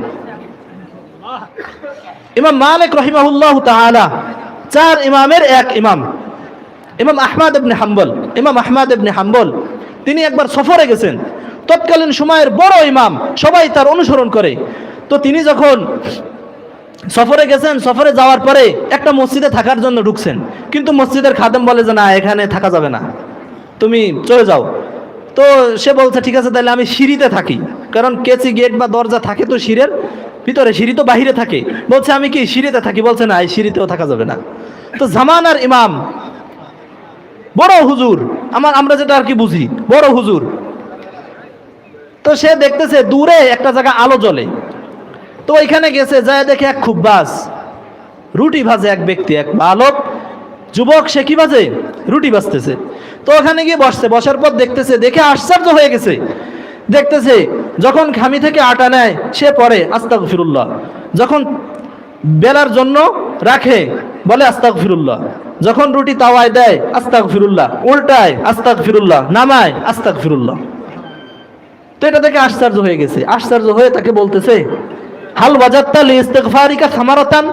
ইমাম মালিক রাহিমাহুল্লাহু তাআলা চার ইমামের এক ইমাম, ইমাম আহমদ ইবনে হাম্বল। ইমাম আহমদ ইবনে হাম্বল তিনি একবার সফরে গেছেন, তৎকালীন সময়ের বড় ইমাম, সবাই তার অনুসরণ করে। তো তিনি যখন সফরে গেছেন, সফরে যাওয়ার পরে একটা মসজিদে থাকার জন্য ঢুকছেন, কিন্তু মসজিদের খাদেম বলে যে না, এখানে থাকা যাবে না, তুমি চলে যাও। তো সে বলছে ঠিক আছে, তাহলে আমি সিঁড়িতে থাকি, কারণ কেচি গেট বা দরজা থাকে তো সিঁড়ির ভিতরে, সিঁড়ি তো বাহিরে থাকে। বলছে আমি কি সিঁড়িতে থাকি? বলছে না, এই সিঁড়িতেও থাকা যাবে না। তো জামানার ইমাম, বড় হুজুর, আমরা যেটা আর কি বুঝি বড় হুজুর, তো সে দেখতেছে দূরে একটা জায়গা আলো জ্বলে, তো ওইখানে গেছে, যায় দেখে এক খুব বাস রুটি ভাজে এক ব্যক্তি, এক বালক যুবক, সে কি ভাজে? রুটি ভাজতেছে। তো ওখানে গিয়ে বসছে, বসার পর দেখতেছে, দেখে আশ্চর্য হয়ে গেছে, দেখতেছে যখন খামি থেকে আটা নেয় সে পড়ে আস্তাগফিরুল্লাহ, যখন বেলার জন্য রাখে বলে আস্তাগফিরুল্লাহ, যখন রুটি তাওয়ায় দেয় আস্তাগফিরুল্লাহ, উল্টায় আস্তাগফিরুল্লাহ, নামায় আস্তাগফিরুল্লাহ। তো এটা থেকে আশ্চর্য হয়ে গেছে, আশ্চর্য হয়ে তাকে বলতেছে হাল ওয়াজাত্তা লি ইস্তিগফারিকা সামারাতান,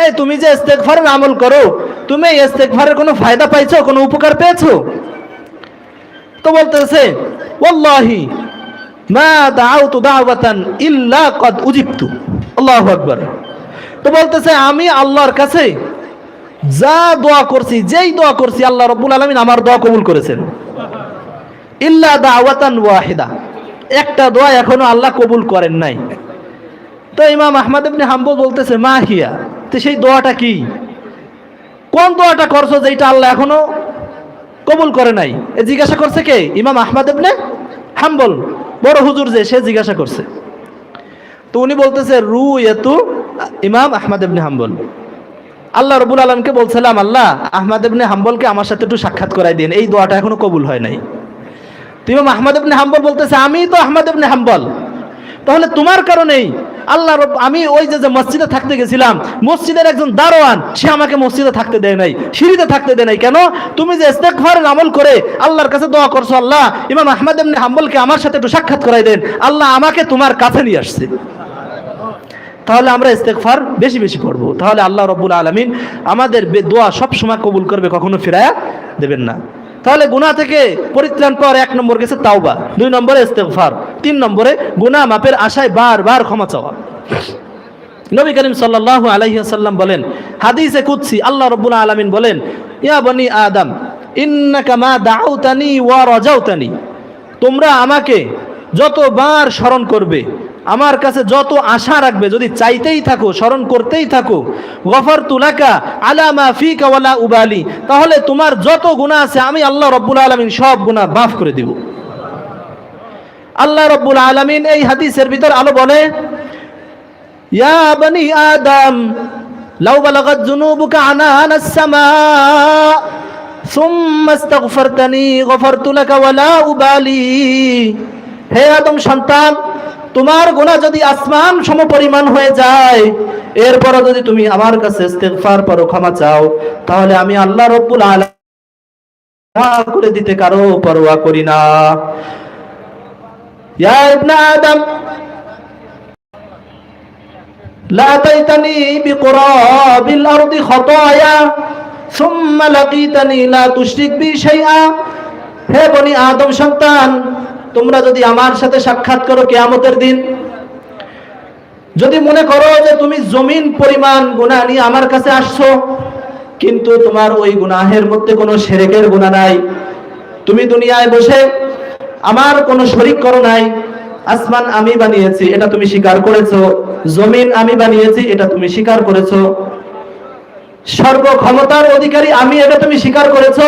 এই তুমি যে ইস্তিগফারের আমল করো, তুমি ইস্তিগফারের কোনো ফায়দা পাইছো, কোনো উপকার পেয়েছো? তো বলতেছে ওয়াল্লাহি মা দাআউতু দাওয়াতান ইল্লা ক্বাদ উজিবতু। আল্লাহু আকবার। তো বলতেছে আমি আল্লাহর কাছে যা দোয়া করছি, যেই দোয়া করছি আল্লাহ রাব্বুল আলামিন আমার দোয়া কবুল করেছেন। ইল্লা দাওয়াতান ওয়াহিদা, একটা দোয়া এখনো আল্লাহ কবুল করেন নাই। তো ইমাম আহমদ ইবনে হাম্বল বলতেছে মা হিয়া, তো সেই দোয়াটা কি, কোন দোয়াটা করছো যেটা আল্লাহ এখনো কবুল করে নাই? এ জিজ্ঞাসা করছে কে? ইমাম আহমদ ইবনে হাম্বল, বড় হুজুর যে, সে জিজ্ঞাসা করছে। তো উনি বলতেছে রুয়াতু ইমাম আহমদ ইবনে হাম্বল, আল্লাহ রাব্বুল আলামিনকে বলছিলাম আল্লাহ আহমদ ইবনে হাম্বলকে আমার সাথে একটু সাক্ষাৎ করাই দিন, এই দোয়াটা এখনো কবুল হয় নাই। তো ইমাম আহমদ ইবনে হাম্বল বলতেছে আমি তো আহমদ ইবনে হাম্বল, তাহলে তোমার কারণেই আল্লাহ আমি ওই যে মসজিদে থাকতে গেছিলাম, মসজিদের একজন দারোয়ান সে আমাকে মসজিদে থাকতে দেয় নাই, সিঁড়িতে থাকতে দেয় নাই। কেন? তুমি যে ইস্তেগফারের আমল করে আল্লাহর কাছে দোয়া করছো, আল্লাহ ইমাম আহমদ ইবনে হাম্বলকে আমার সাথে একটু সাক্ষাৎ করাই দেন, আল্লাহ আমাকে তোমার কাছে নিয়ে আসছে। তাহলে আমরা ইস্তেগফার বেশি বেশি করব, তাহলে আল্লাহ রাব্বুল আলামিন আমাদের দোয়া সব সময় কবুল করবে, কখনো ফিরায়া দেবেন না। তাহলে গুনাহ থেকে পরিত্রাণ পাওয়ার 1 নম্বর গেছে তাওবা, 2 নম্বরে ইস্তেগফার, 3 নম্বরে গুনাহ মাপের আশায় বারবার ক্ষমা চাওয়া। নবী করিম সাল্লাল্লাহু আলাইহি ওয়াসাল্লাম বলেন হাদিসে কুদসি, আল্লাহ রাব্বুল আলামিন বলেন ইয়া বনি আদম ইন্নাকা মা দাউতানি ওয়া রাজাউতানি, তোমরা আমাকে যতবার স্মরণ করবে, আমার কাছে যত আশা রাখবে, যদি চাইতেই থাকো, স্মরণ করতেই থাকো, গফারতু লাকা আলা মা ফিকা ওয়ালা উবালি, তাহলে তোমার যত গুনাহ আছে আমি আল্লাহ রাব্বুল আলামিন সব গুনাহ মাফ করে দেব। আল্লাহ রাব্বুল আলামিন এই হাদিসের ভিতর আলো বলে ইয়া বনি আদম লাউ বালাগাত যুনুবুকা আনানাস সামা সুম্মা ইস্তাগফারতানি গফারতু লাকা ওয়ালা উবালি, হে আদম সন্তান, তোমার গুনাহ যদি আসমান সমপরিমাণ হয়ে যায়, এরপরও যদি তুমি আমার কাছে ইস্তিগফার করো, ক্ষমা চাও, তাহলে আমি আল্লাহ রাব্বুল আলামিন করে দিতে কারো পরোয়া করি না। ইয়া ইবনে আদম লা তাইতানি বিকুরাবিল আরদি খাতায়া সুম্মা লাকিতানি লা তুশরিক বি শাইআ, হে বনি আদম সন্তান, তোমরা যদি আমার সাথে সাক্ষাৎ করো কিয়ামতের দিন, যদি মনে করো যে তুমি জমিন পরিমাণ গুনাহ নিয়ে আমার কাছে আসছো, কিন্তু তোমার ওই গুনাহের মধ্যে কোনো শিরকের গুনাহ নাই, তুমি দুনিয়ায় বসে আমার কোনো শরীক করো নাই, আসমান আমি বানিয়েছি এটা তুমি স্বীকার করেছো, জমিন আমি বানিয়েছি এটা তুমি স্বীকার করেছো, সর্বক্ষমতার অধিকারী আমি এটা তুমি স্বীকার করেছো,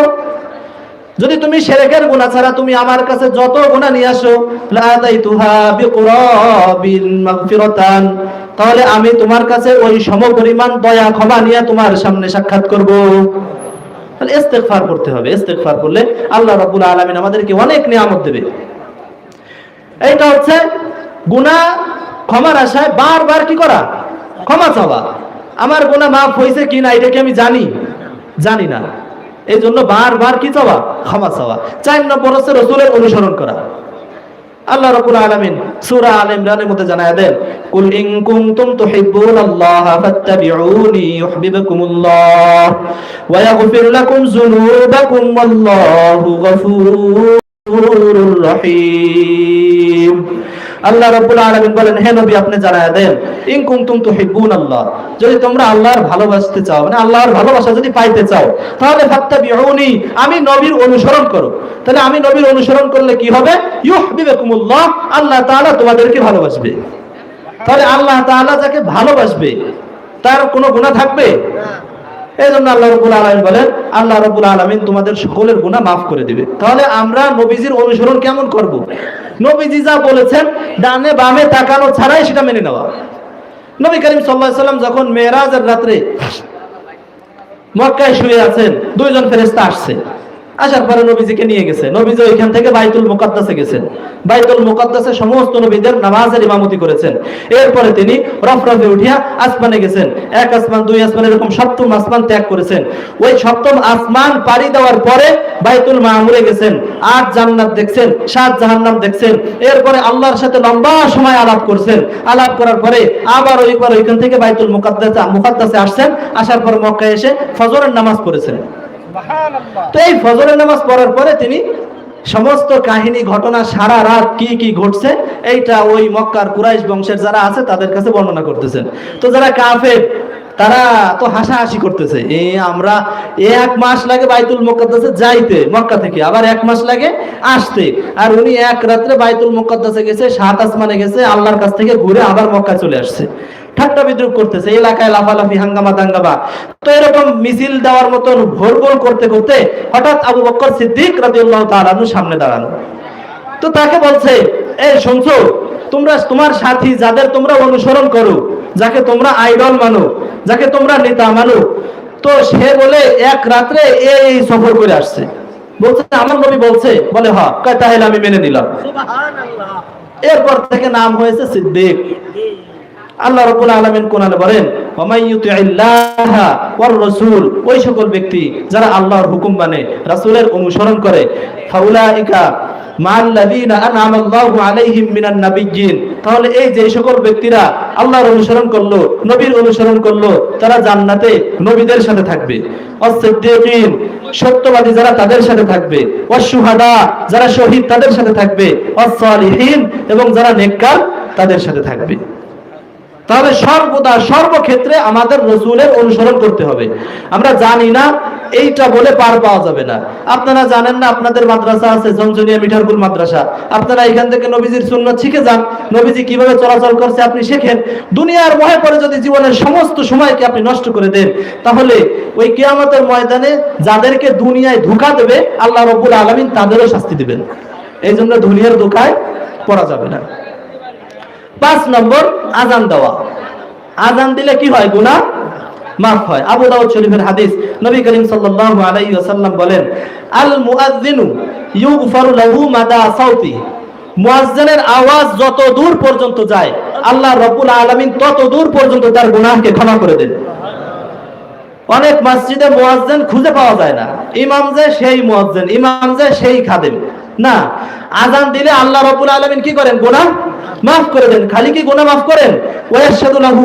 যদি তুমি শিরকের গুনাহ ছাড়া তুমি আমার কাছে যত গুনাহ নিয়ে আসো লা তাইতুহা বিকুরাবিল মাগফিরাতান, তাহলে আমি তোমার কাছে ওই সমপরিমাণ দয়া ক্ষমা নিয়ে তোমার সামনে সাক্ষাৎ করব। তাহলে ইস্তেগফার করতে হবে, ইস্তেগফার করলে আল্লাহ রাব্বুল আলামিন আমাদেরকে অনেক নিয়ামত দেবে। এইটা হচ্ছে গুনাহ ক্ষমার আশায় বারবার কি করা, ক্ষমা চাওয়া। আমার গুনাহ মাফ হয়েছে কিনা এটা কি আমি জানি না, এই জন্য বারবার কি চাওয়া, ক্ষমা চাওয়া। 4 নম্বর হচ্ছে রাসূলের অনুসরণ করা। আল্লাহ রাব্বুল আলামিন সূরা আলে ইমরানের মধ্যে জানায় দেন কুল ইন কুনতুম তুহিব্বুনাল্লাহা ফাত্তাবিউনি ইউহিব্বুকুমুল্লাহ ওয়া ইয়াগফির লাকুম যুনুবাকুম ওয়াল্লাহু গফুরুর রহিম। আল্লাহ রাব্বুল আলামিন বলেন হে নবী আপনি জানায় দেন ইন কুনতুম তুহিব্বুনাল্লাহ, যদি তোমরা আল্লাহর ভালোবাসতে চাও, মানে আল্লাহর ভালোবাসা যদি পাইতে চাও, তাহলে ফাত্তাবিউনি, আমি নবীর অনুসরণ করো। তাহলে আমি নবীর অনুসরণ করলে কি হবে? ইউহিব্বুকুমুল্লাহ, আল্লাহ তাআলা তোমাদেরকে ভালোবাসবে। তাহলে আল্লাহ তাআলা যাকে ভালোবাসবে তার কোনো গুনাহ থাকবে? এই জন্য আল্লাহ রাব্বুল আলামিন বলেন আল্লাহ রাব্বুল আলামিন তোমাদের সকলের গুনাহ মাফ করে দিবে। তাহলে আমরা নবীজির অনুসরণ কেমন করব? নবীজি যা বলেছেন ডানে বামে তাকানো ছাড়াই সেটা মেনে নেওয়া। নবী করিম সাল্লাল্লাহু আলাইহি সাল্লাম যখন মেরাজের রাতে মক্কায় শুয়ে আছেন, 2 জন ফেরেশতা আসছে, আসার পরে নবীজিকে নিয়ে গেছে, নবীজি ওইখান থেকে বাইতুল মুকাদ্দাসে গেছেন, বাইতুল মুকাদ্দাসে সমস্ত নবীদের নামাজের ইমামতি করেছেন। এরপরে তিনি রফরফে উঠিয়া আসমানে গেছেন, এক আসমান, দুই আসমান, এরকম সপ্তম আসমান ত্যাগ করেছেন। ওই সপ্তম আসমান পাড়ি দেওয়ার পরে বাইতুল মামুরে গেছেন, 8 জান্নাত দেখছেন, 7 জাহান্নাম দেখছেন। এরপরে আল্লাহর সাথে লম্বা সময় আলাপ করছেন, আলাপ করার পরে আবার ওইখান থেকে বাইতুল মুকাদ্দাসে আসছেন, আসার পর মক্কায় এসে ফজরের নামাজ পড়েছেন। তো এই ফজরের নামাজ পড়ার পরে তিনি সমস্ত কাহিনী ঘটনা সারা রাত কি কি ঘটছে এইটা ওই মক্কার কুরাইশ বংশের যারা আছে তাদের কাছে বর্ণনা করতেছেন। তো যারা কাফের তারা তো হাসাহাসি করতেছে, আমরা 1 মাস লাগে বাইতুল মুকাদ্দাসে যাইতে মক্কা থেকে, আবার 1 মাস লাগে আসতে, আর উনি এক রাত্রে বাইতুল মুকাদ্দাসে গেছে, 7 আসমানে গেছে, আল্লাহর কাছ থেকে ঘুরে আবার মক্কায় চলে আসছে। ঠাট্টা বিদ্রুপ করতেছে, এলাকায় লাফালাফি হাঙ্গামা দাঙ্গামা। তো এরকম মিছিল দেওয়ার মতন ভোরগোল করতে করতে হঠাৎ আবু বকর সিদ্দিক রাদিয়াল্লাহু তাআলা আনহু সামনে দাঁড়ানো। তো তাকে বলছে, এই শুনছো, তোমরা তোমার সাথী যাদের তোমরা অনুসরণ করো, যাকে তোমরা আইডল মানো, যাকে তোমরা নেতা মানো, তো সে বলে এক রাত্রে এই সফর করে আসছে। বলছে আমার নবী বলছে, বলে হ্যাঁ, তাহলে আমি মেনে নিলাম। সুবহানাল্লাহ। এরপর থেকে নাম হয়েছে সিদ্দিক। আল্লাহ রাব্বুল আলামিন কোরআনে বলেন, ওয়ামাই ইউতিইল্লাহা ওয়ার রাসূল, ওই সকল ব্যক্তি যারা আল্লাহর হুকুম মানে, রাসূলের অনুসরণ করে, ফাউলাইকা মাআল্লাযীনা আন'আমাল্লাহু আলাইহিম মিনান নাবিয়্যিন, তাহলে এই যে সকল ব্যক্তিরা আল্লাহর অনুসরণ করলো, নবীর অনুসরণ করলো, তারা জান্নাতে নবীদের সাথে থাকবে। ওয়াস-সিদ্দীকিন, সত্যবাদী যারা তাদের সাথে থাকবে। ওয়াস-শুহাদা, যারা শহীদ তাদের সাথে থাকবে। ওয়াস-সালিহিন, এবং যারা নেককার তাদের সাথে থাকবে। তাহলে সর্বদা সর্বক্ষেত্রে আমাদের রাসূলের অনুসরণ করতে হবে। আমরা জানি না এইটা বলে পার পাওয়া যাবে না। আপনারা জানেন না আপনাদের মাদ্রাসা আছে জমজনিয়া মিঠারপুর মাদ্রাসা, আপনারা এখান থেকে নবীজির সুন্নাত শিখে যান, নবীজি কিভাবে চলাচল করছে আপনি শেখেন। দুনিয়ার মোহে পড়ে যদি জীবনের সমস্ত সময়কে আপনি নষ্ট করে দেন, তাহলে ওই কিয়ামতের ময়দানে যাদেরকে দুনিয়ায় ধোঁকা দেবে আল্লাহ রাব্বুল আলামিন তাদেরও শাস্তি দিবেন। এই জন্য দুনিয়ার ধোঁকায় পড়া যাবে না। 5 নম্বর, আযান দেওয়া। আযান দিলে কি হয়? গুনাহ মাফ হয়। আবু দাউদ শরীফের হাদিস, নবী করিম সাল্লাল্লাহু আলাইহি ওয়াসাল্লাম বলেন, আল মুআযযিনু ইউগফারু লাহু মাদা সাউতি, মুয়াজ্জিনের আওয়াজ যত দূর পর্যন্ত যায় আল্লাহ রাব্বুল আলামিন তত দূর পর্যন্ত তার গুনাহকে ক্ষমা করে দেন। অনেক মসজিদে মুয়াজ্জিন খুঁজে পাওয়া যায় না, ইমাম যে সেই মুয়াজ্জিন, ইমাম যে সেই খাদেম না। আযান দিলে আল্লাহ রাব্বুল আলামিন কি করেন? গুনাহ মাফ করে দেন। খালি কি গুনাহ মাফ করেন? ওয়ায়াশহাদু লাহু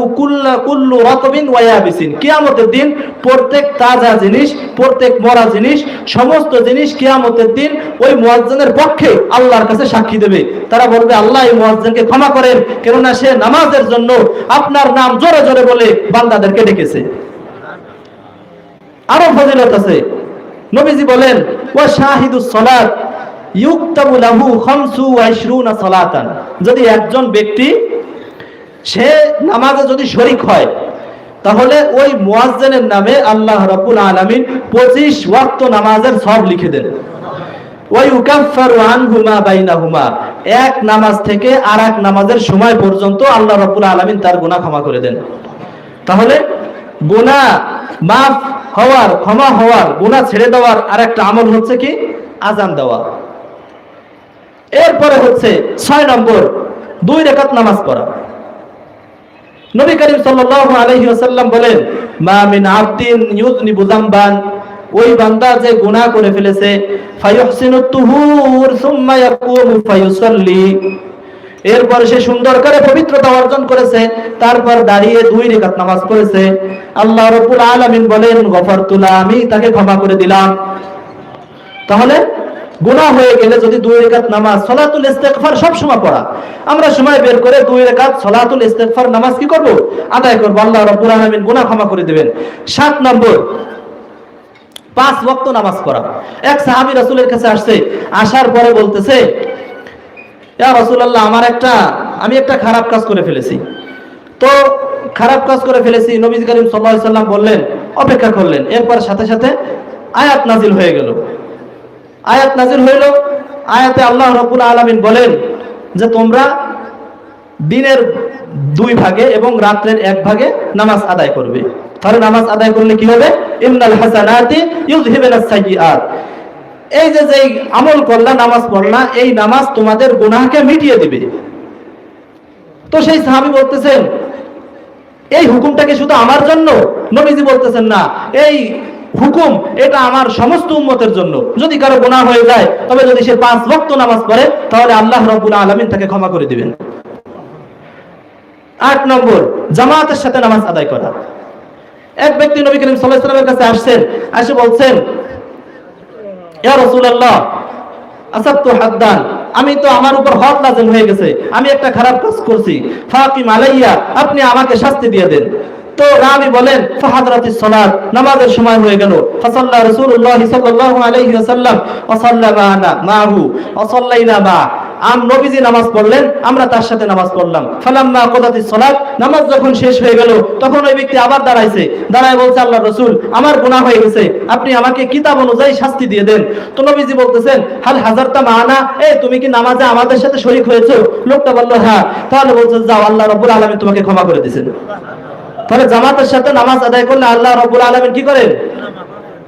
কুল্লু রাতবিন ওয়া ইয়াবিসিন, কিয়ামতের দিন প্রত্যেক তাজা জিনিস, প্রত্যেক মরা জিনিস, সমস্ত জিনিস কিয়ামতের দিন ওই মুয়াজ্জিনের পক্ষে আল্লাহর কাছে সাক্ষী দেবে। তারা বলবে, আল্লাহ এই মুয়াজ্জিনকে ক্ষমা করেন, কেননা সে নামাজের জন্য আপনার নাম জোরে জোরে বলে বান্দাদেরকে ডেকেছে। আরো ফজিলত আছে, নবীজি বলেন, ওয়া শাহিদুস সালাত ইউকতাবু লাহু 25 সালাতান, যদি একজন ব্যক্তি সে নামাজে যদি শরীক হয় তাহলে ওই মুয়াজ্জিনের নামে আল্লাহ রাব্বুল আলামিন 25 ওয়াক্ত নামাজের সওয়াব লিখে দেন। ওয়া ইউকাফফারু আনহু মা বাইনাহুমা, এক নামাজ থেকে আরেক নামাজের সময় পর্যন্ত আল্লাহ রাব্বুল আলামিন তার গুনাহ ক্ষমা করে দেন। তাহলে গুনাহ মাফ হওয়ার, ক্ষমা হওয়ার, গুনাহ ছেড়ে দেওয়ার আরেকটা আমল হচ্ছে কি? আযান দেওয়া। এরপরে হচ্ছে 6 নম্বর, 2 রাকাত নামাজ পড়া। নবী করিম সাল্লাল্লাহু আলাইহি ওয়াসাল্লাম বলেন, মা মিন আবদিন ইউযনিবু যামবান, ওই বান্দা যে গুনাহ করে ফেলেছে, ফায়ুহসিনুত তুহুর সুম্মা ইয়াকুমু ফায়ুসাল্লি, এরপর সে সুন্দর করে পবিত্রতা অর্জন করেছে, তারপর দাঁড়িয়ে 2 রাকাত নামাজ পড়েছে, আল্লাহ রাব্বুল আলামিন বলেন, গফারতু লাহু, আমি তাকে ক্ষমা করে দিলাম। তাহলে গুনাহ হয়ে গেলে যদি 2 রাকাত নামাজ, সালাতুল ইস্তিগফার সব সময় পড়া, আমরা সময় বের করে 2 রাকাত সালাতুল ইস্তিগফার নামাজ কি করব? আদায় করব। আল্লাহ রাব্বুল আলামিন গুনাহ ক্ষমা করে দিবেন। 7 নম্বর, 5 ওয়াক্ত নামাজ পড়া। এক সাহাবী রাসূলের কাছে আসছে, আসার পরে বলতেছে, ইয়া রাসূলুল্লাহ, আমি একটা খারাপ কাজ করে ফেলেছি। তো খারাপ কাজ করে ফেলেছি, নবী করিম সাল্লাল্লাহু আলাইহি ওয়াসাল্লাম বললেন, অপেক্ষা করলেন। এরপর সাথে সাথে আয়াত নাজিল হয়ে গেল। আয়াত নাজিল হইল, আয়াতে আল্লাহ রাব্বুল আলামিন বলেন যে তোমরা দিনের 2 ভাগে এবং রাতের 1 ভাগে নামাজ আদায় করবে। তাহলে নামাজ আদায় করলে কি হবে? ইন্নাল হাসানাতি ইউযহিবুনাস সাইয়্যাত, এই যে যেই আমল করলা, নামাজ পড়লা, এই নামাজ তোমাদের গুনাহকে মিটিয়ে দিবে। তো সেই সাহাবী বলতেছেন, এই হুকুমটা কি শুধু আমার জন্য? নবীজি বলতেছেন না, এই হুকুম এটা আমার সমস্ত উম্মতের জন্য। যদি কারো গুনাহ হয়ে যায়, তবে যদি সে 5 ওয়াক্ত নামাজ পড়ে, তাহলে আল্লাহ রাব্বুল আলামিন তাকে ক্ষমা করে দিবেন। 8 নম্বর, জামাতের সাথে নামাজ আদায় করা। এক ব্যক্তি নবী করিম সাল্লাল্লাহু আলাইহি ওয়াসাল্লামের কাছে আসছেন, এসে বলছেন, ইয়া রাসূলুল্লাহ, আসাবতু হাদ্দান, আমি তো আমার উপর হদ লাযিম হয়ে গেছে, আমি একটা খারাপ কাজ করছি, ফাকিম আলাইয়া, আপনি আমাকে শাস্তি দিয়ে দেন। তো রাবী বলেন, ফাহাদরাতিস সালাত, নামাজের সময় হয়ে গেল। ফাসাল্লা রাসূলুল্লাহ সাল্লাল্লাহু আলাইহি ওয়াসাল্লাম ওয়া সাল্লামানা মাহু ওয়া সাল্লাইনা মা, নবীজি নামাজ পড়লেন, আমরা তার সাথে নামাজ পড়লাম। ফালাম্মা কদাতিস সালাত, নামাজ যখন শেষ হয়ে গেল, তখন ওই ব্যক্তি আবার দাঁড়াইছে, দাঁড়ায় বলছে, আল্লাহর রাসূল, আমার গুনাহ হয়ে গেছে, আপনি আমাকে কিতাব অনুযায়ী শাস্তি দিয়ে দেন। তো নবীজি বলতেছেন, হাল হাজারতা মানা, এই তুমি কি নামাজে আমাদের সাথে শরীক হয়েছো? লোকটা বলল, হ্যাঁ। তাহলে বলছে, যাও, আল্লাহ রাব্বুল আলামিন তোমাকে ক্ষমা করে দিয়েছেন। তাহলে জামাতের সাথে নামাজ আদায় করলে আল্লাহ রাব্বুল আলামিন কি করেন?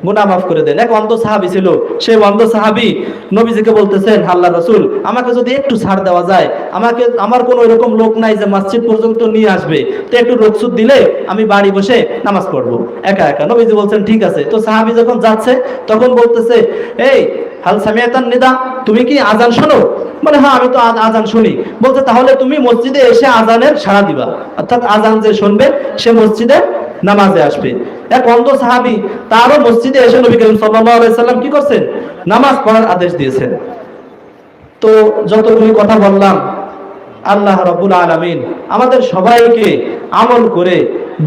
গুনাহ মাফ করে দেন। এক অন্ধ সাহাবী ছিল, সেই অন্ধ সাহাবী নবীজিকে বলতেছেন, আল্লাহর রাসূল, আমাকে যদি একটু ছাড় দেওয়া যায়, আমার কোনো এরকম লোক নাই যে মসজিদ পর্যন্ত নিয়ে আসবে, তো একটু রুখসুত দিলে আমি বাড়ি বসে নামাজ পড়বো একা একা। নবীজি বলছেন, ঠিক আছে। তো সাহাবী যখন যাচ্ছে, তখন বলতেছে, এই হাল সামিআতান নিদা, তুমি কি আজান শোনো? মানে, হ্যাঁ, আমি তো আজান শুনি। বলতে, তাহলে তুমি মসজিদে এসে আজানের সাড়া দিবা, অর্থাৎ আজান যে শুনবে সে মসজিদে নামাজে আসবে। এক অন্ধ সাহাবী, তারও মসজিদে এসে নবী করিম সাল্লাল্লাহু আলাইহি সাল্লাম কি করছেন? নামাজ পড়ার আদেশ দিয়েছেন। তো যতগুলি কথা বললাম, আল্লাহ রাব্বুল আলামিন আমাদের সবাইকে আমল করে,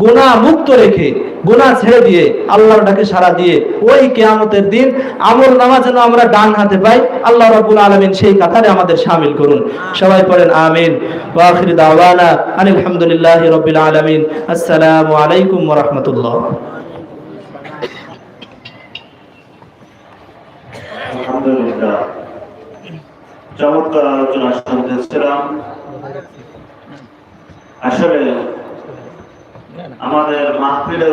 গুনাহ মুক্ত রেখে, গুনাহ ছেড়ে দিয়ে, আল্লাহর ডাকে সাড়া দিয়ে, ওই কিয়ামতের দিন আমল নামা যেন আমরা ডান হাতে পাই, আল্লাহ রাব্বুল আলামিন সেই কাতারে আমাদের শামিল করুন। সবাই পড়েন আমিন। ওয়া আখিরু দাওয়ানা আনিল হামদুলিল্লাহি রাব্বিল আলামিন। আসসালামু আলাইকুম ওয়া রাহমাতুল্লাহ। আলহামদুলিল্লাহ, চমৎকার আলোচনা শুনতেছিলাম। আসলে আমাদের মাহফিলের